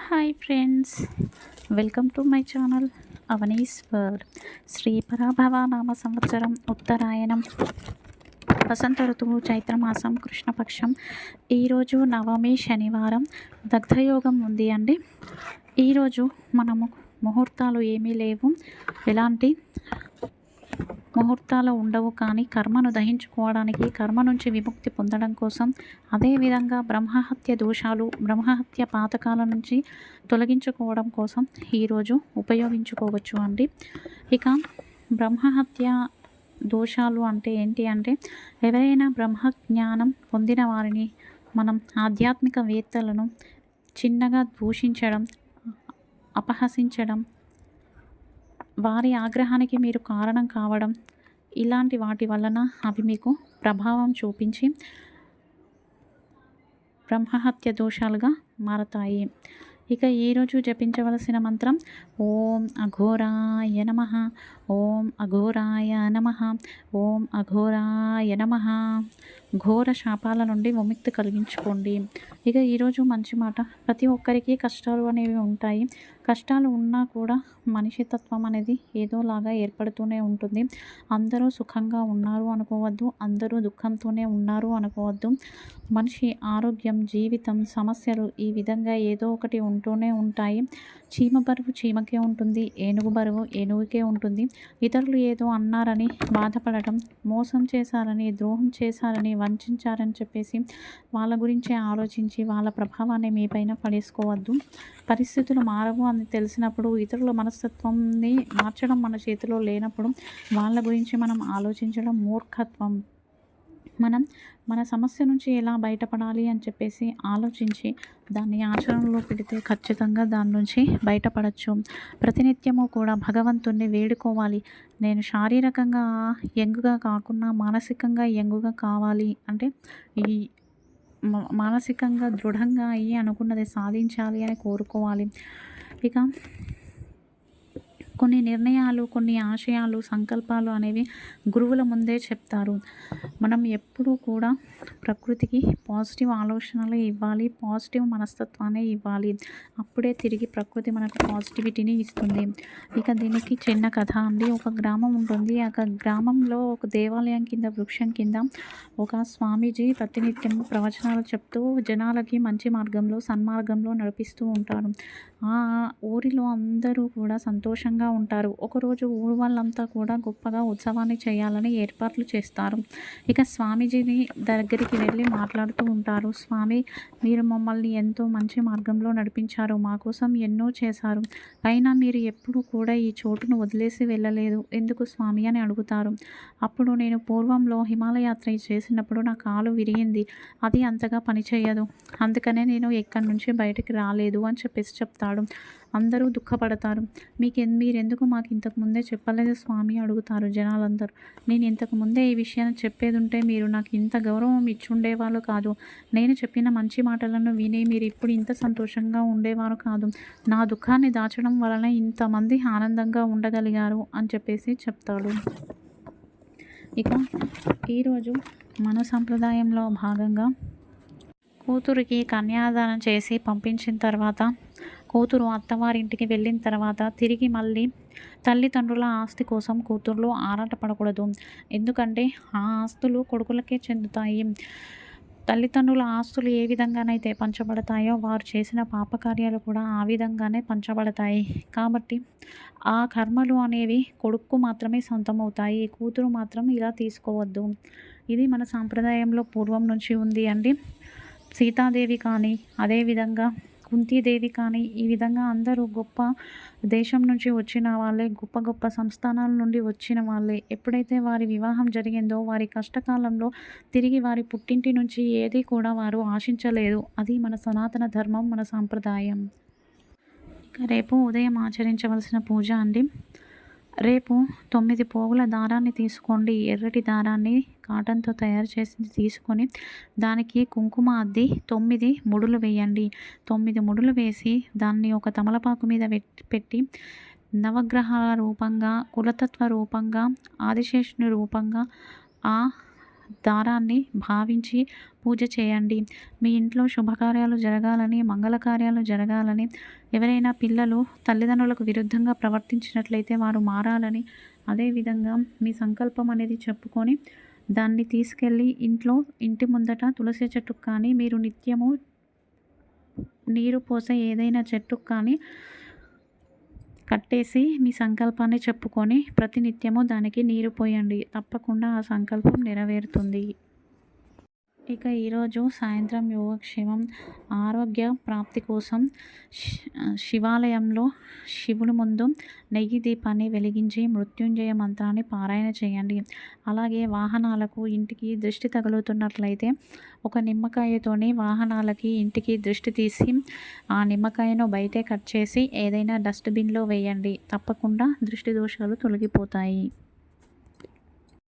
Hi friends, welcome to my channel Avani's world. Sri Parabhava నామ సంవత్సరం ఉత్తరాయణం, వసంత ఋతువు, చైత్రమాసం, కృష్ణపక్షం. ఈరోజు నవమి, శనివారం, దగ్ధయోగం ఉంది అండి. ఈరోజు మనము ముహూర్తాలు ఏమీ లేవు, ఎలాంటి ముహూర్తాలు ఉండవు. కానీ కర్మను దహించుకోవడానికి, కర్మ నుంచి విముక్తి పొందడం కోసం, అదేవిధంగా బ్రహ్మహత్య దోషాలు, బ్రహ్మహత్య పాతకాల నుంచి తొలగించుకోవడం కోసం ఈరోజు ఉపయోగించుకోవచ్చు అండి. ఇక బ్రహ్మహత్య దోషాలు అంటే ఏంటి అంటే, ఎవరైనా బ్రహ్మజ్ఞానం పొందిన వారిని మనం ఆధ్యాత్మికవేత్తలను చిన్నగా దూషించడం, అపహసించడం, వారి ఆగ్రహానికి మీరు కారణం కావడం, ఇలాంటి వాటి వలన అవి మీకు ప్రభావం చూపించి బ్రహ్మహత్య దోషాలుగా మారతాయి. ఇక ఈరోజు జపించవలసిన మంత్రం ఓం అఘోరాయ నమః, ఓం అఘోరాయ నమః, ఓం అఘోరాయ నమః. ఘోర శాపాల నుండి విముక్తి కలిగించుకోండి. ఇక ఈరోజు మంచి మాట, ప్రతి ఒక్కరికి కష్టాలు అనేవి ఉంటాయి. కష్టాలు ఉన్నా కూడా మనిషితత్వం అనేది ఏదోలాగా ఏర్పడుతూనే ఉంటుంది. అందరూ సుఖంగా ఉన్నారు అనుకోవద్దు, అందరూ దుఃఖంతోనే ఉన్నారు అనుకోవద్దు. మనిషి ఆరోగ్యం, జీవితం, సమస్యలు ఈ విధంగా ఏదో ఒకటి ఉంటూనే ఉంటాయి. చీమ బరువు చీమకే ఉంటుంది, ఏనుగు బరువు ఏనుగుకే ఉంటుంది. ఇతరులు ఏదో అన్నారని బాధపడటం, మోసం చేశారని, ద్రోహం చేశారని, వంచారని చెప్పేసి వాళ్ళ గురించి ఆలోచించి వాళ్ళ ప్రభావాన్ని మీపైన పడేసుకోవద్దు. పరిస్థితులు మారవు అని తెలిసినప్పుడు, ఇతరుల మనస్తత్వాన్ని మార్చడం మన చేతిలో లేనప్పుడు వాళ్ళ గురించి మనం ఆలోచించడం మూర్ఖత్వం. మనం మన సమస్య నుంచి ఎలా బయటపడాలి అని చెప్పేసి ఆలోచించి దాన్ని ఆచరణలో పెడితే ఖచ్చితంగా దాని నుంచి బయటపడచ్చు. ప్రతినిత్యము కూడా భగవంతుణ్ణి వేడుకోవాలి. నేను శారీరకంగా యంగుగా కాకుండా మానసికంగా యంగుగా కావాలి అంటే, ఈ మానసికంగా దృఢంగా అయ్యి అనుకున్నది సాధించాలి అని కోరుకోవాలి. ఇక కొన్ని నిర్ణయాలు, కొన్ని ఆశయాలు, సంకల్పాలు అనేవి గురువుల ముందే చెప్తారు. మనం ఎప్పుడూ కూడా ప్రకృతికి పాజిటివ్ ఆలోచనలు ఇవ్వాలి, పాజిటివ్ మనస్తత్వాన్ని ఇవ్వాలి. అప్పుడే తిరిగి ప్రకృతి మనకు పాజిటివిటీని ఇస్తుంది. ఇక దీనికి చిన్న కథ అండి. ఒక గ్రామం ఉంటుంది. ఆ గ్రామంలో ఒక దేవాలయం కింద, వృక్షం కింద ఒక స్వామీజీ ప్రతినిత్యం ప్రవచనాలు చెప్తూ జనాలకి మంచి మార్గంలో, సన్మార్గంలో నడిపిస్తూ ఉంటారు. ఆ ఊరిలో అందరూ కూడా సంతోషంగా ఉంటారు. ఒకరోజు ఊరు వాళ్ళంతా కూడా గొప్పగా ఉత్సవాన్ని చేయాలని ఏర్పాట్లు చేస్తారు. ఇక స్వామీజీని దగ్గరికి వెళ్ళి మాట్లాడుతూ ఉంటారు. స్వామి, మీరు మమ్మల్ని ఎంతో మంచి మార్గంలో నడిపించారు, మా కోసం ఎన్నో చేశారు. అయినా మీరు ఎప్పుడూ కూడా ఈ చోటును వదిలేసి వెళ్ళలేదు, ఎందుకు స్వామి అని అడుగుతారు. అప్పుడు నేను పూర్వంలో హిమాలయ యాత్ర చేసినప్పుడు నా కాలు విరిగింది, అది అంతగా పనిచేయదు, అందుకనే నేను ఎక్కడి నుంచి బయటికి రాలేదు అని చెప్పేసి చెప్తాడు. అందరూ దుఃఖపడతారు. మీరెందుకు మాకు ఇంతకు ముందే చెప్పలేదు స్వామి అడుగుతారు జనాలందరూ. నేను ఇంతకు ముందే ఈ విషయాన్ని చెప్పేది ఉంటే మీరు నాకు ఇంత గౌరవం ఇచ్చుండేవాళ్ళు కాదు. నేను చెప్పిన మంచి మాటలను విని మీరు ఇప్పుడు ఇంత సంతోషంగా ఉండేవారు కాదు. నా దుఃఖాన్ని దాచడం వలన ఇంతమంది ఆనందంగా ఉండగలిగారు అని చెప్పేసి చెప్తాడు. ఇక ఈరోజు మన సంప్రదాయంలో భాగంగా కూతురికి కన్యాదానం చేసి పంపించిన తర్వాత, కూతురు అత్తవారింటికి వెళ్ళిన తర్వాత తిరిగి మళ్ళీ తల్లిదండ్రుల ఆస్తి కోసం కూతుర్లు ఆరాటపడకూడదు. ఎందుకంటే ఆ ఆస్తులు కొడుకులకే చెందుతాయి. తల్లిదండ్రుల ఆస్తులు ఏ విధంగానైతే పంచబడతాయో, వారు చేసిన పాపకార్యాలు కూడా ఆ విధంగానే పంచబడతాయి. కాబట్టి ఆ కర్మలు అనేవి కొడుకు మాత్రమే సొంతమవుతాయి, కూతురు మాత్రం ఇలా తీసుకోవద్దు. ఇది మన సాంప్రదాయంలో పూర్వం నుంచి ఉంది అండి. సీతాదేవి కానీ, అదేవిధంగా కుంతీదేవి కానీ, ఈ విధంగా అందరూ గొప్ప దేశం నుంచి వచ్చిన వాళ్ళే, గొప్ప గొప్ప సంస్థానాల నుండి వచ్చిన వాళ్ళే. ఎప్పుడైతే వారి వివాహం జరిగిందో, వారి కష్టకాలంలో తిరిగి వారి పుట్టింటి నుంచి ఏది కూడా వారు ఆశించలేదు. అది మన సనాతన ధర్మం, మన సాంప్రదాయం. ఇక రేపు ఉదయం ఆచరించవలసిన పూజ అండి. రేపు 9 పోగుల దారాన్ని తీసుకోండి. ఎర్రటి దారాన్ని కాటన్తో తయారు చేసి తీసుకొని దానికి కుంకుమ అద్ది 9 ముడులు వేయండి. 9 ముడులు వేసి దాన్ని ఒక తమలపాకు మీద పెట్టి నవగ్రహాల రూపంగా, కులతత్వ రూపంగా, ఆదిశేషుని రూపంగా ఆ దారాన్ని భావించి పూజ చేయండి. మీ ఇంట్లో శుభకార్యాలు జరగాలని, మంగళకార్యాలు జరగాలని, ఎవరైనా పిల్లలు తల్లిదండ్రులకు విరుద్ధంగా ప్రవర్తించినట్లయితే వారు మారాలని, అదేవిధంగా మీ సంకల్పం అనేది చెప్పుకొని దాన్ని తీసుకెళ్ళి ఇంటి ముందట తులసి చెట్టుకు కానీ, మీరు నిత్యము నీరు పోసే ఏదైనా చెట్టుకు కానీ కట్టేసి మీ సంకల్పాన్ని చెప్పుకొని ప్రతినిత్యము దానికి నీరు పోయండి. తప్పకుండా ఆ సంకల్పం నెరవేరుతుంది. ఇక ఈరోజు సాయంత్రం యోగక్షేమం ఆరోగ్య ప్రాప్తి కోసం శివాలయంలో శివుని ముందు నెయ్యి దీపాన్ని వెలిగించి మృత్యుంజయ మంత్రాన్ని పారాయణ చేయండి. అలాగే వాహనాలకు ఇంటికి దృష్టి తగులుతున్నట్లయితే ఒక నిమ్మకాయతోని వాహనాలకి ఇంటికి దృష్టి తీసి ఆ నిమ్మకాయను బయటే కట్ చేసి ఏదైనా డస్ట్బిన్లో వేయండి. తప్పకుండా దృష్టి దోషాలు తొలగిపోతాయి.